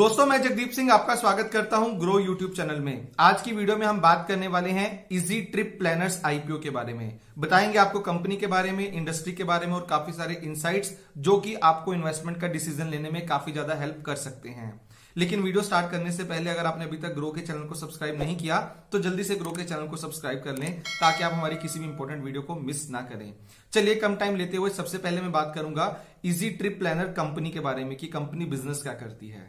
दोस्तों मैं जगदीप सिंह आपका स्वागत करता हूं ग्रो यूट्यूब चैनल में। आज की वीडियो में हम बात करने वाले हैं इजी ट्रिप प्लानर्स आईपीओ के बारे में। बताएंगे आपको कंपनी के बारे में, इंडस्ट्री के बारे में और काफी सारे इनसाइट्स जो कि आपको इन्वेस्टमेंट का डिसीजन लेने में काफी ज्यादा हेल्प कर सकते हैं। लेकिन वीडियो स्टार्ट करने से पहले अगर आपने अभी तक ग्रो के चैनल को सब्सक्राइब नहीं किया तो जल्दी से ग्रो के चैनल को सब्सक्राइब कर लें ताकि आप हमारी किसी भी इंपॉर्टेंट वीडियो को मिस ना करें। चलिए कम टाइम लेते हुए सबसे पहले मैं बात करूंगा इजी ट्रिप प्लानर कंपनी के बारे में कि कंपनी बिजनेस क्या करती है।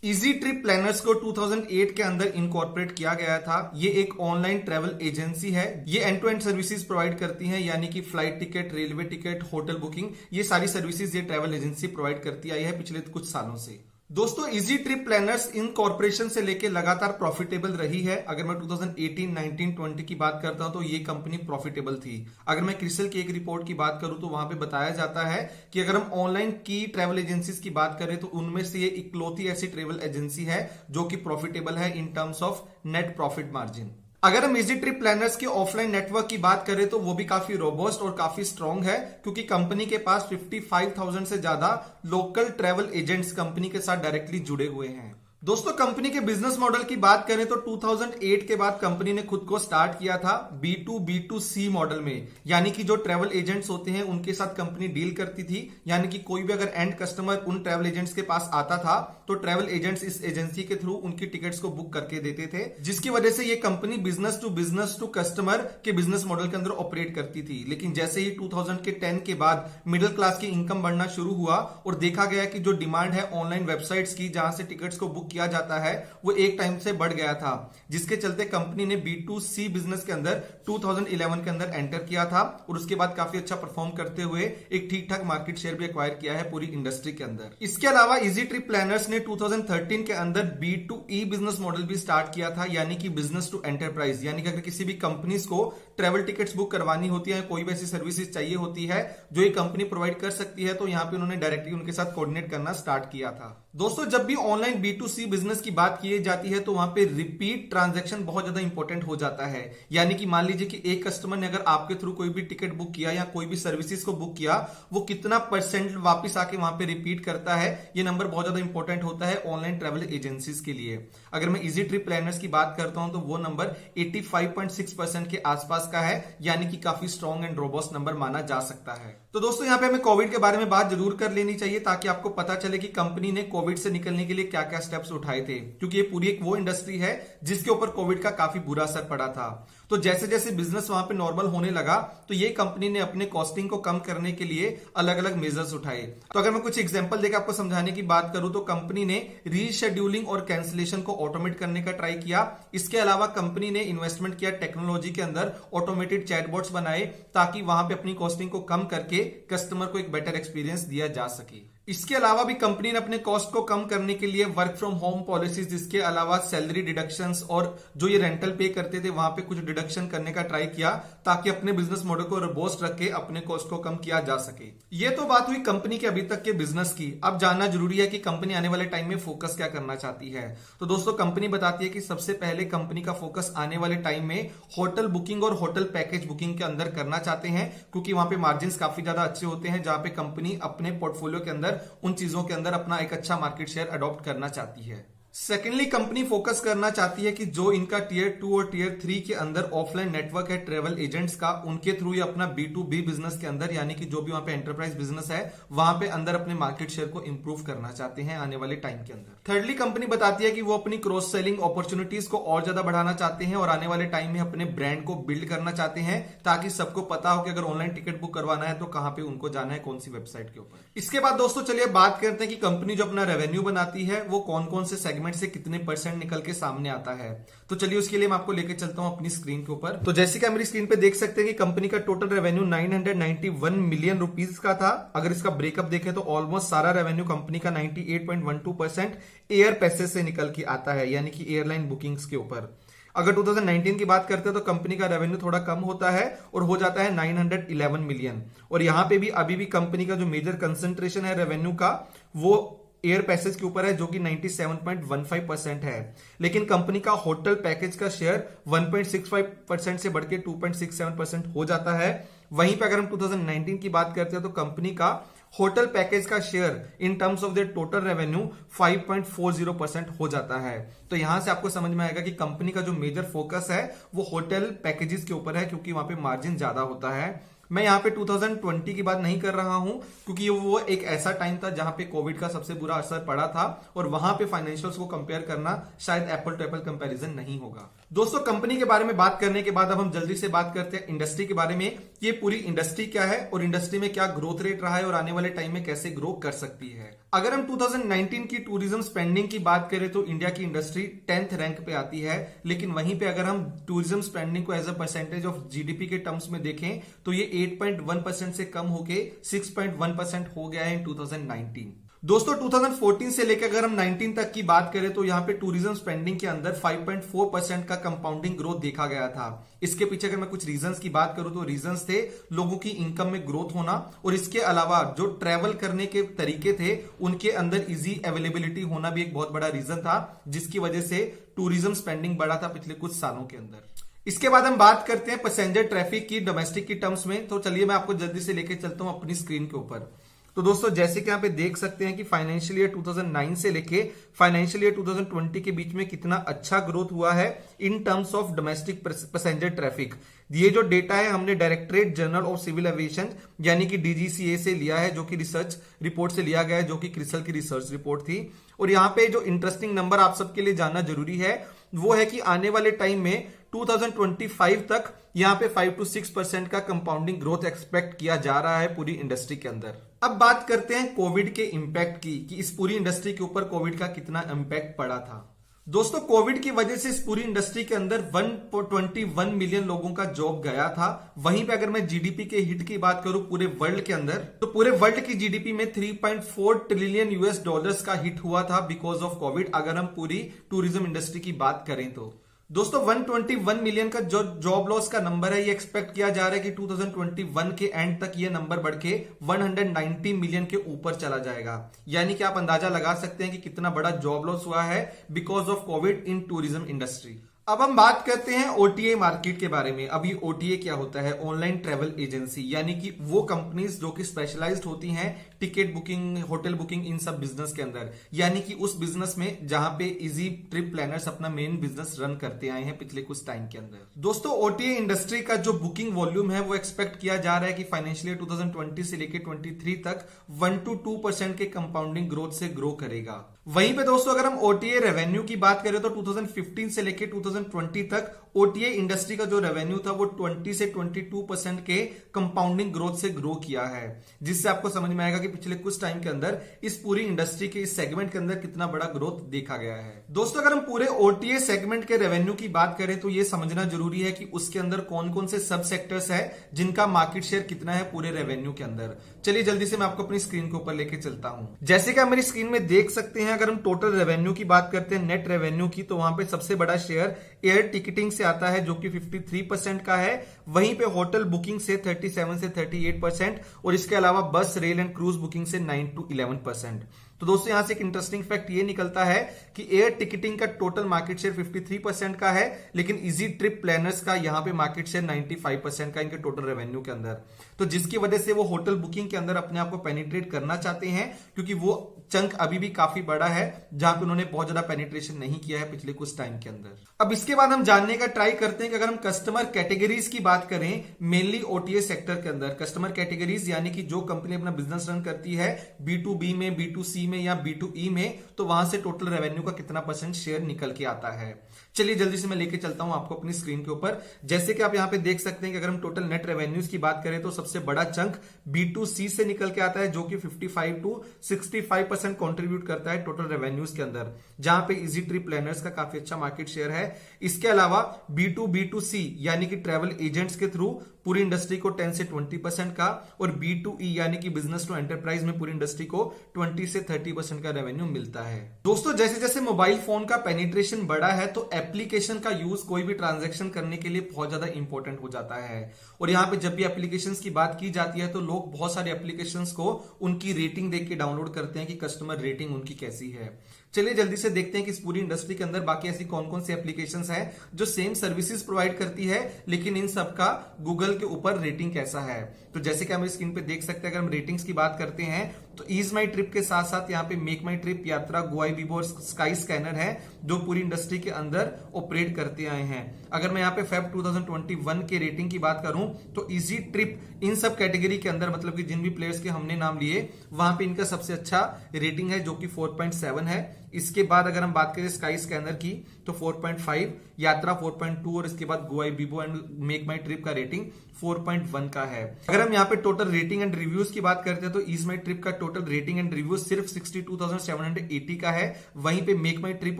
इजी ट्रिप प्लानर्स को 2008 के अंदर इनकॉर्पोरेट किया गया था। ये एक ऑनलाइन ट्रैवल एजेंसी है। ये end to end services provide करती है, यानी कि flight ticket, railway ticket, hotel booking, ये सारी सर्विसेज ये ट्रैवल एजेंसी प्रोवाइड करती आई है पिछले कुछ सालों से। दोस्तों इजी ट्रिप प्लानर्स इन कॉर्पोरेशन से लेके लगातार प्रॉफिटेबल रही है। अगर मैं 2018, 19, 20 की बात करता हूं तो ये कंपनी प्रॉफिटेबल थी। अगर मैं क्रिसल की एक रिपोर्ट की बात करूं तो वहां पे बताया जाता है कि अगर हम ऑनलाइन की ट्रैवल एजेंसीज की बात करें तो उनमें से ये इकलौती ऐसी ट्रैवल एजेंसी है जो कि प्रॉफिटेबल है in terms of net profit margin. अगर हम इजी ट्रिप प्लानर्स के ऑफलाइन नेटवर्क की बात करें तो वो भी काफी रोबस्ट और काफी स्ट्रांग है, क्योंकि कंपनी के पास 55,000 से ज्यादा लोकल ट्रैवल एजेंट्स कंपनी के साथ डायरेक्टली जुड़े हुए हैं। दोस्तों कंपनी के बिजनेस मॉडल की बात करें तो 2008 के बाद कंपनी ने खुद को स्टार्ट किया था B2B2C मॉडल में, यानी कि जो ट्रैवल एजेंट्स होते हैं उनके साथ कंपनी डील करती थी। यानी कि कोई भी अगर एंड कस्टमर उन ट्रैवल एजेंट्स के पास आता था तो ट्रैवल एजेंट्स इस एजेंसी के थ्रू उनकी टिकट्स को बुक करके देते थे, जिसकी वजह से ये कंपनी बिजनेस टू कस्टमर के बिजनेस मॉडल के अंदर ऑपरेट करती थी। लेकिन जैसे ही 2010 के बाद मिडिल क्लास की इनकम बढ़ना शुरू हुआ और देखा गया कि जो डिमांड है ऑनलाइन वेबसाइट्स की जहां से टिकट्स को बुक किया जाता है वो एक टाइम से बढ़ गया था, जिसके चलते कंपनी ने B2C बिजनेस के अंदर 2011 के अंदर एंटर किया था और उसके बाद काफी अच्छा परफॉर्म करते हुए एक ठीक ठाक मार्केट शेयर भी एक्वायर किया है पूरी इंडस्ट्री के अंदर। इसके अलावा इजी ट्रिप प्लानर्स ने 2013 के अंदर B2E बिजनेस मॉडल भी स्टार्ट किया था, यानी कि बिजनेस टू एंटरप्राइज। यानी कि अगर किसी भी कंपनीज को ट्रेवल टिकट्स बुक करवानी होती है, कोई भी ऐसी सर्विसेज चाहिए होती है जो ये कंपनी प्रोवाइड कर सकती है, तो यहां पे उन्होंने डायरेक्टली उनके साथ कोऑर्डिनेट करना स्टार्ट किया था। दोस्तों जब भी ऑनलाइन B2C बिजनेस की बात की जाती है तो वहां पे रिपीट ट्रांजैक्शन बहुत ज्यादा इंपॉर्टेंट हो जाता है। यानी कि मान लीजिए कि एक कस्टमर ने अगर आपके थ्रू कोई भी टिकट बुक किया या कोई भी सर्विसेज को बुक किया, वो कितना परसेंट वापस आके वहां पे रिपीट करता है, ये नंबर बहुत ज्यादा इंपॉर्टेंट होता है ऑनलाइन ट्रैवल एजेंसीज के लिए। अगर मैं इजी ट्रिप प्लानर्स की बात करता हूं तो वो नंबर 85.6% के आसपास का है, यानी कि काफी स्ट्रॉन्ग एंड रोबस्ट नंबर माना जा सकता है। तो दोस्तों यहाँ पे हमें कोविड के बारे में बात जरूर कर लेनी चाहिए ताकि आपको पता चले कि कंपनी ने कोविड से निकलने के लिए क्या क्या स्टेप्स उठाए थे, क्योंकि ये पूरी एक वो इंडस्ट्री है जिसके ऊपर कोविड का काफी बुरा असर पड़ा था। तो जैसे जैसे बिजनेस वहां पे नॉर्मल होने लगा तो ये कंपनी ने अपने कॉस्टिंग को कम करने के लिए अलग अलग मेजर्स उठाए। तो अगर मैं कुछ एग्जांपल देकर आपको समझाने की बात करूं तो कंपनी ने रीशेड्यूलिंग और कैंसिलेशन को ऑटोमेट करने का ट्राई किया। इसके अलावा कंपनी ने इन्वेस्टमेंट किया टेक्नोलॉजी के अंदर, ऑटोमेटेड चैटबॉट्स बनाए ताकि वहां पे अपनी कॉस्टिंग को कम करके कस्टमर को एक बेटर एक्सपीरियंस दिया जा सके। इसके अलावा भी कंपनी ने अपने कॉस्ट को कम करने के लिए वर्क फ्रॉम होम पॉलिसीज, इसके अलावा सैलरी डिडक्शंस और जो ये रेंटल पे करते थे वहां पे कुछ डिडक्शन करने का ट्राई किया ताकि अपने बिजनेस मॉडल को रोबस्ट रख के अपने कॉस्ट को कम किया जा सके। ये तो बात हुई कंपनी के अभी तक के बिजनेस की। अब जानना जरूरी है कि कंपनी आने वाले टाइम में फोकस क्या करना चाहती है। तो दोस्तों कंपनी बताती है कि सबसे पहले कंपनी का फोकस आने वाले टाइम में होटल बुकिंग और होटल पैकेज बुकिंग के अंदर करना चाहते हैं, क्योंकि वहां पे मार्जिन काफी ज्यादा अच्छे होते हैं, जहां पे कंपनी अपने पोर्टफोलियो के अंदर उन चीजों के अंदर अपना एक अच्छा मार्केट शेयर अडॉप्ट करना चाहती है। सेकेंडली कंपनी फोकस करना चाहती है कि जो इनका टियर 2 और टियर 3 के अंदर ऑफलाइन नेटवर्क है ट्रेवल एजेंट्स का, उनके थ्रू ये अपना B2B बिजनेस के अंदर, यानी कि जो भी वहां पे एंटरप्राइज बिजनेस है वहां पे अंदर अपने मार्केट शेयर को इंप्रूव करना चाहते हैं आने वाले टाइम के अंदर। थर्डली कंपनी बताती है कि वो अपनी क्रॉस सेलिंग अपॉर्चुनिटीज को और ज्यादा बढ़ाना चाहते हैं और आने वाले टाइम में अपने ब्रांड को बिल्ड करना चाहते हैं ताकि सबको पता हो कि अगर ऑनलाइन टिकट बुक करवाना है तो कहां पे उनको जाना है, कौन सी वेबसाइट के ऊपर। इसके बाद दोस्तों चलिए बात करते हैं कि कंपनी जो अपना रेवेन्यू बनाती है वो कौन कौन से सेगमेंट से कितने परसेंट निकल के सामने आता है। तो चलिए उसके लिए मैं आपको लेके चलता हूं अपनी स्क्रीन के ऊपर। तो जैसे कि आप मेरी स्क्रीन पे देख सकते हैं कि कंपनी का टोटल रेवेन्यू 991 मिलियन रुपीस का था। अगर इसका ब्रेकअप देखें तो ऑलमोस्ट सारा रेवेन्यू कंपनी का 98.12% एयर पैसेज से निकल के आता है, यानी कि एयरलाइन बुकिंग्स के ऊपर। अगर 2019 की बात करते हैं तो कंपनी का रेवेन्यू थोड़ा कम होता है और हो जाता है 911 मिलियन। और यहां पे भी अभी भी कंपनी का जो मेजर कंसंट्रेशन है रेवेन्यू का वो एयर पैसेज के ऊपर है जो कि 97.15% है, लेकिन कंपनी का होटल पैकेज का शेयर 1.65% से बढ़ के 2.67% हो जाता है। वहीं पे अगर हम 2019 की बात करते हैं तो कंपनी का होटल पैकेज का share in terms of the total revenue 5.40% हो जाता है। तो यहां से आपको समझ में आएगा कि कंपनी का जो मेजर फोकस है वो होटल पैकेजेस के ऊपर है, क्योंकि वहां पे मार्जिन ज्यादा होता है। मैं यहाँ पे 2020 की बात नहीं कर रहा हूं, क्योंकि वो एक ऐसा टाइम था जहां पे कोविड का सबसे बुरा असर पड़ा था और वहां पे फाइनेंशियल्स को कंपेयर करना शायद एप्पल टू एप्पल कंपैरिजन नहीं होगा। दोस्तों, कंपनी के बारे में बात करने के बाद अब हम जल्दी से बात करते हैं इंडस्ट्री के बारे में। ये पूरी इंडस्ट्री क्या है और इंडस्ट्री में क्या ग्रोथ रेट रहा है और आने वाले टाइम में कैसे ग्रो कर सकती है। अगर हम 2019 की टूरिज्म स्पेंडिंग की बात करें तो इंडिया की इंडस्ट्री 10th रैंक पे आती है, लेकिन वहीं पे अगर हम टूरिज्म स्पेंडिंग को as a percentage of GDP के टर्म्स में देखें तो ये 8.1% से कम होके 6.1% हो गया है इन 2019। दोस्तों, 2014 से लेकर अगर हम 19 तक की बात करें तो यहाँ पे टूरिज्म स्पेंडिंग के अंदर 5.4% का कंपाउंडिंग ग्रोथ देखा गया था। इसके पीछे अगर मैं कुछ रीजंस की बात करूं तो रीजंस थे लोगों की इनकम में ग्रोथ होना, और इसके अलावा जो ट्रेवल करने के तरीके थे उनके अंदर इजी अवेलेबिलिटी होना भी एक बहुत बड़ा रीजन था, जिसकी वजह से टूरिज्म स्पेंडिंग बढ़ा था पिछले कुछ सालों के अंदर। इसके बाद हम बात करते हैं पैसेंजर ट्रैफिक की डोमेस्टिक की टर्म्स में। तो चलिए मैं आपको जल्दी से लेके चलता हूं अपनी स्क्रीन के ऊपर। तो दोस्तों, जैसे कि यहाँ पे देख सकते हैं कि फाइनेंशियल ईयर 2009 से लेके फाइनेंशियल ईयर 2020 के बीच में कितना अच्छा ग्रोथ हुआ है in terms of domestic passenger traffic. ये जो डेटा है हमने directorate general of civil aviation यानी कि डीजीसीए से लिया है, जो कि रिसर्च रिपोर्ट से लिया गया है, जो कि क्रिसल की रिसर्च रिपोर्ट थी। और यहाँ पे जो इंटरेस्टिंग नंबर आप सबके लिए जानना जरूरी है वो है कि आने वाले टाइम में 2025 तक यहाँ पे 5 to 6% का कंपाउंडिंग ग्रोथ एक्सपेक्ट किया जा रहा है पूरी इंडस्ट्री के अंदर। अब बात करते हैं कोविड के इंपैक्ट की, कि इस पूरी इंडस्ट्री के ऊपर कोविड का कितना इंपैक्ट पड़ा था। दोस्तों, कोविड की वजह से इस पूरी इंडस्ट्री के अंदर 121 मिलियन लोगों का जॉब गया था। वहीं पे अगर मैं जीडीपी के हिट की बात करूं पूरे वर्ल्ड के अंदर, तो पूरे वर्ल्ड की जीडीपी में 3.4 ट्रिलियन यूएस डॉलर्स का हिट हुआ था बिकॉज ऑफ कोविड, अगर हम पूरी टूरिज्म इंडस्ट्री की बात करें तो। दोस्तों, 121 मिलियन का जो जॉब लॉस का नंबर है ये एक्सपेक्ट किया जा रहा है कि 2021 के एंड तक ये नंबर बढ़ के 190 मिलियन के ऊपर चला जाएगा। यानी कि आप अंदाजा लगा सकते हैं कि कितना बड़ा जॉब लॉस हुआ है because of Covid in tourism industry. अब हम बात करते हैं ओटीए मार्केट के बारे में। अभी ओटीए क्या होता है? ऑनलाइन ट्रेवल एजेंसी, यानी कि वो कंपनीज जो कि स्पेशलाइज्ड होती हैं टिकट बुकिंग, होटल बुकिंग, इन सब बिजनेस के अंदर, यानी कि उस बिजनेस में जहां पे इजी ट्रिप प्लानर्स अपना मेन बिजनेस रन करते आए हैं पिछले कुछ टाइम के अंदर। दोस्तों, ओटीए इंडस्ट्री का जो बुकिंग वॉल्यूम है वो एक्सपेक्ट किया जा रहा है कि फाइनेंशियल ईयर 2020 से लेकर 23 तक 1 to 2% के कंपाउंडिंग ग्रोथ से ग्रो करेगा। वहीं पे दोस्तों, अगर हम ओटीए रेवेन्यू की बात करें तो 2015 से लेकर 2020 तक ओटीए इंडस्ट्री का जो रेवेन्यू था वो 20 से 22% के कंपाउंडिंग ग्रोथ से ग्रो किया है, जिससे आपको समझ में आएगा कि पिछले कुछ टाइम के अंदर इस पूरी इंडस्ट्री के इस सेगमेंट के अंदर कितना बड़ा ग्रोथ देखा गया है। दोस्तों, अगर हम पूरे ओटीए सेगमेंट के रेवेन्यू की बात करें तो ये समझना जरूरी है कि उसके अंदर कौन कौन से सब सेक्टर्स है जिनका मार्केट शेयर कितना है पूरे रेवेन्यू के अंदर। चलिए जल्दी से मैं आपको अपनी स्क्रीन के ऊपर लेके चलता हूं। जैसे कि आप मेरी स्क्रीन में देख सकते हैं, अगर हम टोटल रेवेन्यू की बात करते हैं, नेट रेवेन्यू की, तो वहां पे सबसे बड़ा शेयर एयर टिकटिंग से आता है जो कि 53% का है। वहीं पे होटल बुकिंग से 37 से 38% और इसके अलावा बस, रेल एंड क्रूज बुकिंग से 9 to 11%। तो दोस्तों, यहां से एक इंटरेस्टिंग फैक्ट ये निकलता है कि एयर टिकटिंग का टोटल मार्केट शेयर 53% का है, लेकिन इजी ट्रिप प्लानर्स का यहां पे मार्केट शेयर 95% का इनके टोटल रेवेन्यू के अंदर। तो जिसकी वजह से वो होटल बुकिंग के अंदर अपने आप को पेनिट्रेट करना चाहते हैं, क्योंकि वो चंक अभी भी काफी बड़ा है जहां पे उन्होंने बहुत ज्यादा पेनिट्रेशन नहीं किया है पिछले कुछ टाइम के अंदर। अब इसके बाद हम जानने का ट्राई करते हैं कि अगर हम कस्टमर कैटेगरीज की बात करें, मेनली ओटीए सेक्टर के अंदर कस्टमर कैटेगरीज, यानी कि जो कंपनी अपना बिजनेस रन करती है B2B में, B2C में या B2E में, तो वहां से टोटल रेवेन्यू का कितना % शेयर निकल के आता है। चलिए जल्दी से मैं लेके चलता हूं आपको अपनी स्क्रीन के ऊपर। जैसे कि आप यहां पे देख सकते हैं कि अगर हम टोटल नेट रेवेन्यूज की बात करें तो सबसे बड़ा चंक B2C से निकल के आता है, जो कि 55 to 65% कंट्रीब्यूट करता है टोटल रेवेन्यूज के अंदर, जहां पे इजी ट्रिप प्लानर्स का काफी अच्छा मार्केट शेयर है। इसके अलावा B2B2C यानी कि ट्रेवल एजेंट्स के थ्रू पूरी इंडस्ट्री को 10 से 20% का, और B2E यानी कि बिजनेस टू एंटरप्राइज में पूरी इंडस्ट्री को 20 से 30% का रेवेन्यू मिलता है। दोस्तों जैसे जैसे मोबाइल फोन का पेनिट्रेशन बढ़ा है तो एप्लीकेशन का यूज कोई भी ट्रांजैक्शन करने के लिए बहुत ज्यादा इंपॉर्टेंट हो जाता है। और यहाँ पे जब भी एप्लीकेशंस की बात की जाती है तो लोग बहुत सारे एप्लीकेशंस को उनकी रेटिंग देख के डाउनलोड करते हैं कि कस्टमर रेटिंग उनकी कैसी है। चलिए जल्दी से देखते हैं कि इस पूरी इंडस्ट्री के अंदर बाकी ऐसी कौन कौन सी एप्लीकेशंस हैं जो सेम सर्विसेज प्रोवाइड करती है, लेकिन इन सब का गूगल के ऊपर रेटिंग कैसा है। तो जैसे कि हम स्क्रीन पे देख सकते हैं, अगर हम रेटिंग्स की बात करते हैं तो ईज माई ट्रिप के साथ साथ यहाँ पे मेक माई ट्रिप, यात्रा, गोआईबीबो और स्काई स्कैनर है जो पूरी इंडस्ट्री के अंदर ऑपरेट करते आए हैं। अगर मैं यहाँ पे फेब 2021 के रेटिंग की बात करूं तो इजी ट्रिप इन सब कैटेगरी के अंदर, मतलब कि जिन भी प्लेयर्स के हमने नाम लिए वहां पे इनका सबसे अच्छा रेटिंग है जो कि 4.7 है। इसके बाद अगर हम बात करें स्काई स्कैनर की तो 4.5, यात्रा 4.2 और इसके बाद Goibibo and make my trip का रेटिंग 4.1 का है। अगर हम यहाँ पे टोटल रेटिंग एंड रिव्यूज की बात करते हैं तो ईज माई ट्रिप का टोटल रेटिंग एंड रिव्यूज सिर्फ 62,780 का है, वहीं पे मेक माई ट्रिप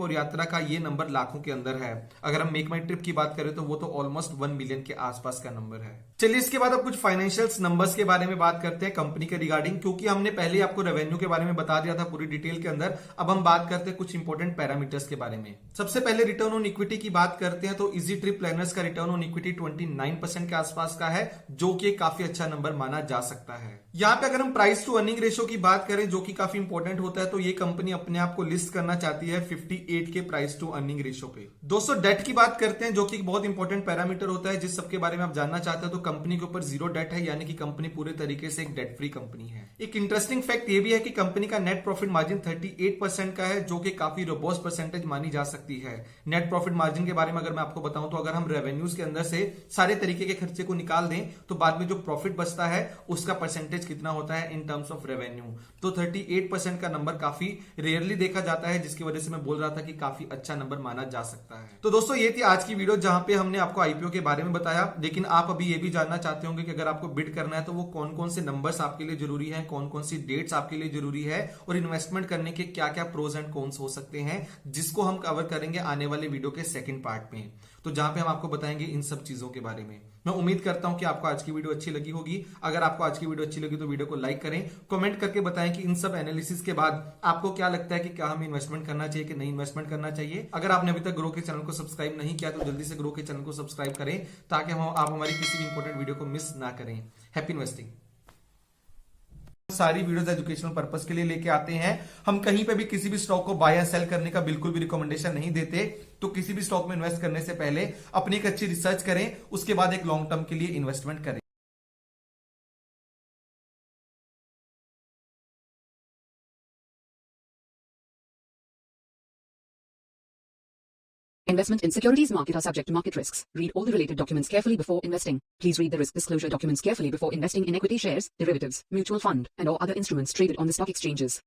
और यात्रा का ये नंबर लाखों के अंदर है। अगर हम मेक माई ट्रिप की बात करें तो वो तो ऑलमोस्ट 1 मिलियन के आसपास का नंबर है। चलिए इसके बाद अब कुछ फाइनेंशियल्स नंबर्स के बारे में बात करते हैं कंपनी के रिगार्डिंग, क्योंकि हमने पहले ही आपको रेवेन्यू के बारे में बता दिया था पूरी डिटेल के अंदर। अब हम बात करते हैं कुछ इंपॉर्टेंट पैरामीटर्स के बारे में। सबसे पहले रिटर्न ऑन इक्विटी की बात करते हैं तो इजी ट्रिप प्लानर्स का रिटर्न ऑन इक्विटी 29% के आसपास का है, जो कि काफी अच्छा नंबर माना जा सकता है। यहाँ पे अगर हम प्राइस टू अर्निंग रेशियो की बात करें जो कि काफी इंपॉर्टेंट होता है, तो ये कंपनी अपने आप को लिस्ट करना चाहती है 58 के प्राइस टू अर्निंग रेशियो पे। दोस्तों डेट की बात करते हैं जो कि बहुत इंपॉर्टेंट पैरामीटर होता है जिस सबके बारे में आप जानना चाहते हो। तो कंपनी के ऊपर जीरो डेट है, यानी कि कंपनी पूरे तरीके से एक डेट फ्री कंपनी है। एक इंटरेस्टिंग फैक्ट ये भी है कि कंपनी का नेट प्रॉफिट मार्जिन 38% का है, जो कि काफी रोबस्ट परसेंटेज मानी जा सकती है। नेट प्रॉफिट मार्जिन के बारे में अगर मैं आपको बताऊं तो अगर हम रेवेन्यूज के अंदर से सारे तरीके के खर्चे को निकाल दें तो बाद में जो प्रॉफिट बचता है उसका परसेंटेज कितना होता है इन टर्म्स ऑफ रेवेन्यू। तो 38% का नंबर काफी रेयरली देखा जाता है, जिसकी वजह से मैं बोल रहा था कि काफी अच्छा नंबर माना जा सकता है। तो दोस्तों ये थी आज की वीडियो जहां पे हमने आपको आईपीओ के बारे में बताया, लेकिन आप अभी ये भी जानना चाहते होंगे कि अगर आपको बिड करना है तो वो कौन कौन से नंबर्स आपके लिए जरूरी है, कौन कौन सी डेट्स आपके लिए जरूरी है, और इन्वेस्टमेंट करने के क्या क्या प्रोज एंड कॉन्स हो सकते हैं, जिसको हम कवर करेंगे आने वाले वीडियो के सेकंड पार्ट में। तो जहां पे हम आपको बताएंगे इन सब चीजों के बारे में। मैं उम्मीद करता हूं कि आपको आज की वीडियो अच्छी लगी होगी। अगर आपको आज की वीडियो अच्छी लगी तो वीडियो को लाइक करें, कमेंट करके बताएं कि इन सब एनालिसिस के बाद आपको क्या लगता है कि क्या हमें इन्वेस्टमेंट करना चाहिए कि नहीं इन्वेस्टमेंट करना चाहिए। अगर आपने अभी तक ग्रो के चैनल को सब्सक्राइब नहीं किया तो जल्दी से ग्रो के चैनल को सब्सक्राइब करें ताकि आप हमारी किसी भी इंपॉर्टेंट वीडियो को मिस ना करें। Happy investing. सारी वीडियोस एजुकेशनल पर्पस के लिए लेके आते हैं। हम कहीं पे भी किसी भी स्टॉक को बाय या सेल करने का बिल्कुल भी रिकमेंडेशन नहीं देते। तो किसी भी स्टॉक में इन्वेस्ट करने से पहले अपनी एक अच्छी रिसर्च करें, उसके बाद एक लॉन्ग टर्म के लिए इन्वेस्टमेंट करें। Investment in securities market are subject to market risks. Read all the related documents carefully before investing. Please read the risk disclosure documents carefully before investing in equity shares, derivatives, mutual fund, and or other instruments traded on the stock exchanges.